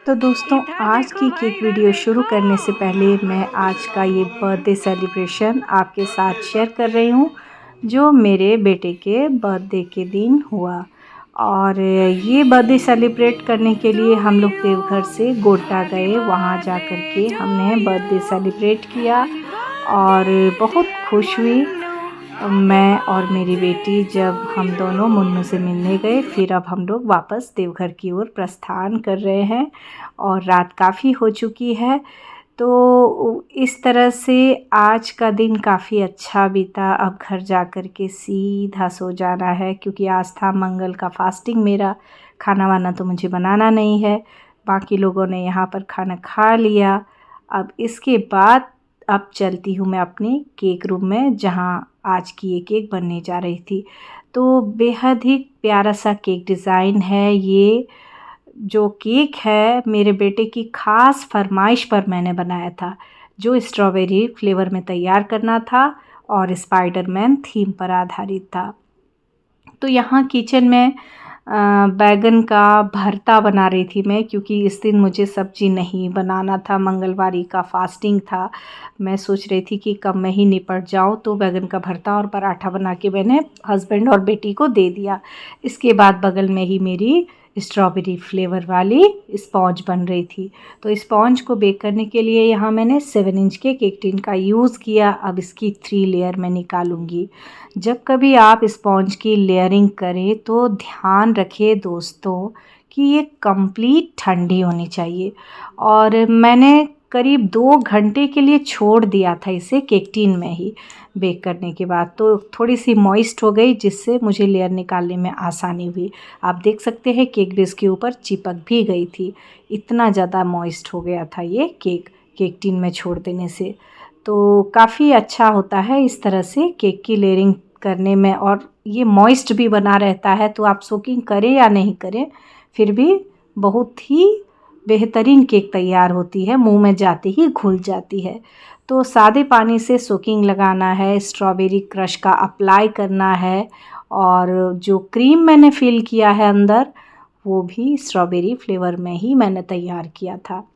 तो दोस्तों, आज की केक वीडियो शुरू करने से पहले मैं आज का ये बर्थडे सेलिब्रेशन आपके साथ शेयर कर रही हूँ, जो मेरे बेटे के बर्थडे के दिन हुआ। और ये बर्थडे सेलिब्रेट करने के लिए हम लोग देवघर से गोड्डा गए। वहाँ जा कर के हमने बर्थडे सेलिब्रेट किया और बहुत खुश हुई मैं और मेरी बेटी, जब हम दोनों मुन्नू से मिलने गए। फिर अब हम लोग वापस देवघर की ओर प्रस्थान कर रहे हैं और रात काफ़ी हो चुकी है। तो इस तरह से आज का दिन काफ़ी अच्छा बीता। अब घर जा कर के सीधा सो जाना है, क्योंकि आज था मंगल का फास्टिंग मेरा। खाना वाना तो मुझे बनाना नहीं है, बाकी लोगों ने यहाँ पर खाना खा लिया। अब इसके बाद अब चलती हूँ मैं अपने केक रूम में, जहाँ आज की ये केक बनने जा रही थी। तो बेहद ही प्यारा सा केक डिज़ाइन है। ये जो केक है मेरे बेटे की ख़ास फरमाइश पर मैंने बनाया था, जो स्ट्रॉबेरी फ्लेवर में तैयार करना था और स्पाइडरमैन थीम पर आधारित था। तो यहाँ किचन में बैगन का भरता बना रही थी मैं, क्योंकि इस दिन मुझे सब्ज़ी नहीं बनाना था, मंगलवारी का फास्टिंग था। मैं सोच रही थी कि कब मैं ही निपट जाऊँ, तो बैगन का भरता और पराठा बना के मैंने हस्बैंड और बेटी को दे दिया। इसके बाद बगल में ही मेरी स्ट्रॉबेरी फ्लेवर वाली स्पॉन्ज बन रही थी। तो स्पॉन्ज को बेक करने के लिए यहाँ मैंने 7 इंच के केक टिन का यूज़ किया। अब इसकी 3 लेयर मैं निकालूंगी। जब कभी आप स्पॉन्ज की लेयरिंग करें तो ध्यान रखें दोस्तों कि ये कंप्लीट ठंडी होनी चाहिए। और मैंने करीब 2 घंटे के लिए छोड़ दिया था इसे केक टिन में ही बेक करने के बाद। तो थोड़ी सी मॉइस्ट हो गई, जिससे मुझे लेयर निकालने में आसानी हुई। आप देख सकते हैं केक बेस के ऊपर चिपक भी गई थी, इतना ज़्यादा मॉइस्ट हो गया था ये केक टिन में छोड़ देने से। तो काफ़ी अच्छा होता है इस तरह से केक की लेयरिंग करने में, और ये मॉइस्ट भी बना रहता है। तो आप सोकिंग करें या नहीं करें, फिर भी बहुत ही बेहतरीन केक तैयार होती है, मुंह में जाते ही घुल जाती है। तो सादे पानी से सोकिंग लगाना है, स्ट्रॉबेरी क्रश का अप्लाई करना है, और जो क्रीम मैंने फिल किया है अंदर, वो भी स्ट्रॉबेरी फ्लेवर में ही मैंने तैयार किया था।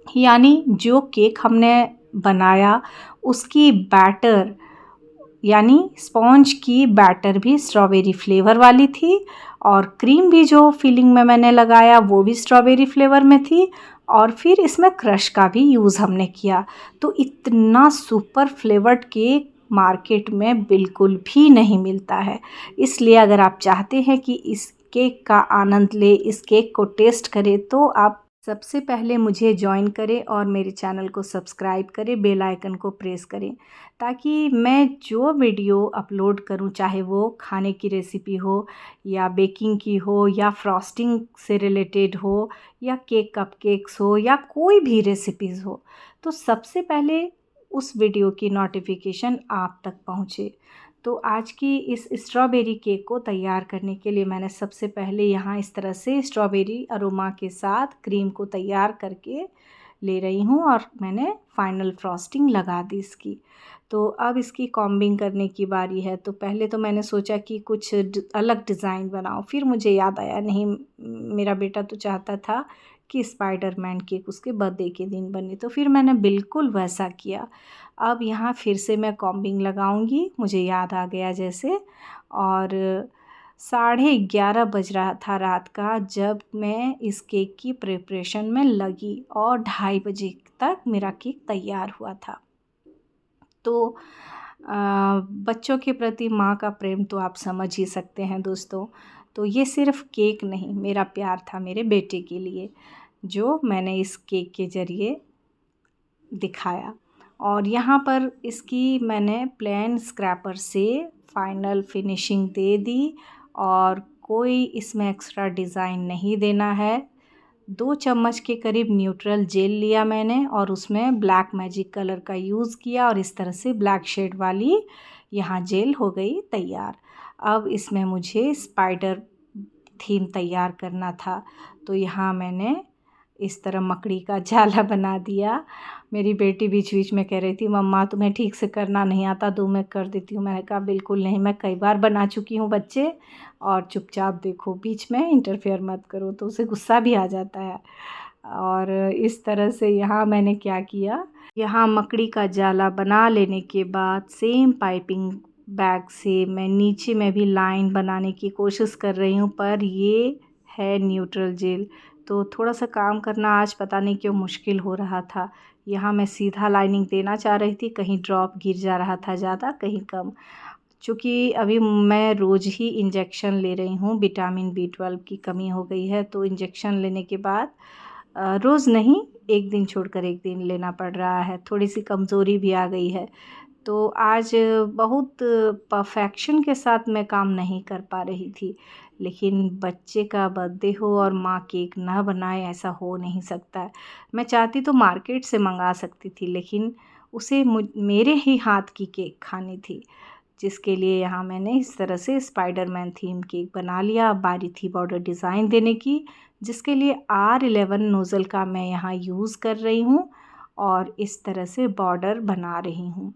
यानी जो केक हमने बनाया उसकी बैटर, यानी स्पॉन्ज की बैटर भी स्ट्रॉबेरी फ्लेवर वाली थी, और क्रीम भी जो फिलिंग में मैंने लगाया वो भी स्ट्रॉबेरी फ्लेवर में थी, और फिर इसमें क्रश का भी यूज़ हमने किया। तो इतना सुपर फ्लेवर्ड केक मार्केट में बिल्कुल भी नहीं मिलता है। इसलिए अगर आप चाहते हैं कि इस केक का आनंद ले, इस केक को टेस्ट करें, तो आप सबसे पहले मुझे ज्वाइन करें और मेरे चैनल को सब्सक्राइब करें, बेल आइकन को प्रेस करें, ताकि मैं जो वीडियो अपलोड करूं, चाहे वो खाने की रेसिपी हो या बेकिंग की हो या फ्रॉस्टिंग से रिलेटेड हो या केक कपकेक्स हो या कोई भी रेसिपीज़ हो, तो सबसे पहले उस वीडियो की नोटिफिकेशन आप तक पहुंचे। तो आज की इस स्ट्रॉबेरी केक को तैयार करने के लिए मैंने सबसे पहले यहाँ इस तरह से स्ट्रॉबेरी अरोमा के साथ क्रीम को तैयार करके ले रही हूँ, और मैंने फाइनल फ्रॉस्टिंग लगा दी इसकी। तो अब इसकी कॉम्बिंग करने की बारी है। तो पहले तो मैंने सोचा कि कुछ अलग डिज़ाइन बनाओ, फिर मुझे याद आया नहीं, मेरा बेटा तो चाहता था कि स्पाइडरमैन केक उसके बर्थडे के दिन बने, तो फिर मैंने बिल्कुल वैसा किया। अब यहाँ फिर से मैं कॉम्बिंग लगाऊंगी, मुझे याद आ गया जैसे। और 11:30 बज रहा था रात का जब मैं इस केक की प्रिपरेशन में लगी, और 2:30 बजे तक मेरा केक तैयार हुआ था। तो बच्चों के प्रति माँ का प्रेम तो आप समझ ही सकते हैं दोस्तों। तो ये सिर्फ़ केक नहीं, मेरा प्यार था मेरे बेटे के लिए, जो मैंने इस केक के ज़रिए दिखाया। और यहाँ पर इसकी मैंने प्लेन स्क्रैपर से फाइनल फिनिशिंग दे दी, और कोई इसमें एक्स्ट्रा डिज़ाइन नहीं देना है। 2 चम्मच के करीब न्यूट्रल जेल लिया मैंने, और उसमें ब्लैक मैजिक कलर का यूज़ किया, और इस तरह से ब्लैक शेड वाली यहाँ जेल हो गई तैयार। अब इसमें मुझे स्पाइडर थीम तैयार करना था। तो यहाँ मैंने इस तरह मकड़ी का जाला बना दिया। मेरी बेटी बीच बीच में कह रही थी, मम्मा तुम्हें ठीक से करना नहीं आता, दो मैं कर देती हूँ। मैंने कहा बिल्कुल नहीं, मैं कई बार बना चुकी हूँ बच्चे, और चुपचाप देखो, बीच में इंटरफेयर मत करो। तो उसे गुस्सा भी आ जाता है। और इस तरह से यहाँ मैंने क्या किया, यहाँ मकड़ी का जाला बना लेने के बाद सेम पाइपिंग बैग से मैं नीचे में भी लाइन बनाने की कोशिश कर रही हूँ, पर ये है न्यूट्रल जेल तो थोड़ा सा काम करना आज पता नहीं क्यों मुश्किल हो रहा था। यहाँ मैं सीधा लाइनिंग देना चाह रही थी, कहीं ड्रॉप गिर जा रहा था ज़्यादा, कहीं कम। चूँकि अभी मैं रोज़ ही इंजेक्शन ले रही हूँ, विटामिन B12 की कमी हो गई है, तो इंजेक्शन लेने के बाद रोज़ नहीं, एक दिन छोड़कर एक दिन लेना पड़ रहा है। थोड़ी सी कमज़ोरी भी आ गई है, तो आज बहुत परफेक्शन के साथ मैं काम नहीं कर पा रही थी। लेकिन बच्चे का बर्थडे हो और माँ केक ना बनाए, ऐसा हो नहीं सकता है। मैं चाहती तो मार्केट से मंगा सकती थी, लेकिन उसे मेरे ही हाथ की केक खानी थी, जिसके लिए यहाँ मैंने इस तरह से स्पाइडरमैन थीम केक बना लिया। अब बारी थी बॉर्डर डिज़ाइन देने की, जिसके लिए R11 नोज़ल का मैं यहाँ यूज़ कर रही हूँ और इस तरह से बॉर्डर बना रही हूँ।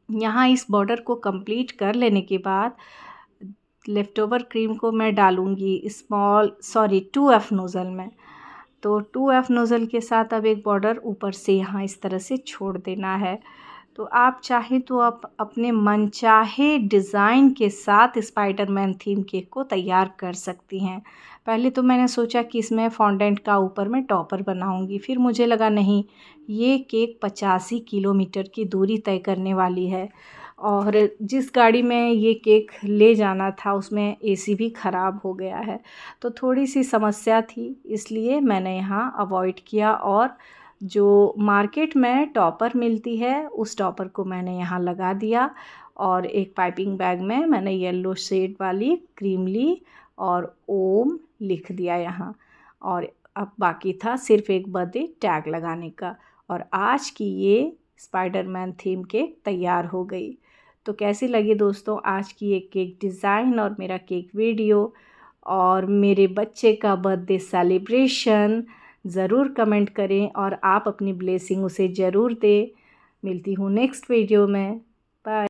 यहाँ इस बॉर्डर को कंप्लीट कर लेने के बाद लेफ़्ट ओवर क्रीम को मैं डालूँगी 2F नोज़ल में। तो 2F नोज़ल के साथ अब एक बॉर्डर ऊपर से यहाँ इस तरह से छोड़ देना है। तो आप चाहें तो आप अपने मनचाहे डिज़ाइन के साथ स्पाइडरमैन थीम केक को तैयार कर सकती हैं। पहले तो मैंने सोचा कि इसमें फॉन्डेंट का ऊपर मैं टॉपर बनाऊंगी, फिर मुझे लगा नहीं, ये केक 85 किलोमीटर की दूरी तय करने वाली है और जिस गाड़ी में ये केक ले जाना था उसमें AC भी ख़राब हो गया है, तो थोड़ी सी समस्या थी, इसलिए मैंने यहाँ अवॉइड किया और जो मार्केट में टॉपर मिलती है उस टॉपर को मैंने यहाँ लगा दिया और एक पाइपिंग बैग में मैंने येलो शेड वाली क्रीम ली और ओम लिख दिया यहाँ। और अब बाकी था सिर्फ एक बर्थडे टैग लगाने का और आज की ये स्पाइडरमैन थीम केक तैयार हो गई। तो कैसी लगी दोस्तों आज की ये केक डिज़ाइन और मेरा केक वीडियो और मेरे बच्चे का बर्थडे सेलिब्रेशन? ज़रूर कमेंट करें और आप अपनी ब्लेसिंग उसे ज़रूर दें। मिलती हूँ नेक्स्ट वीडियो में।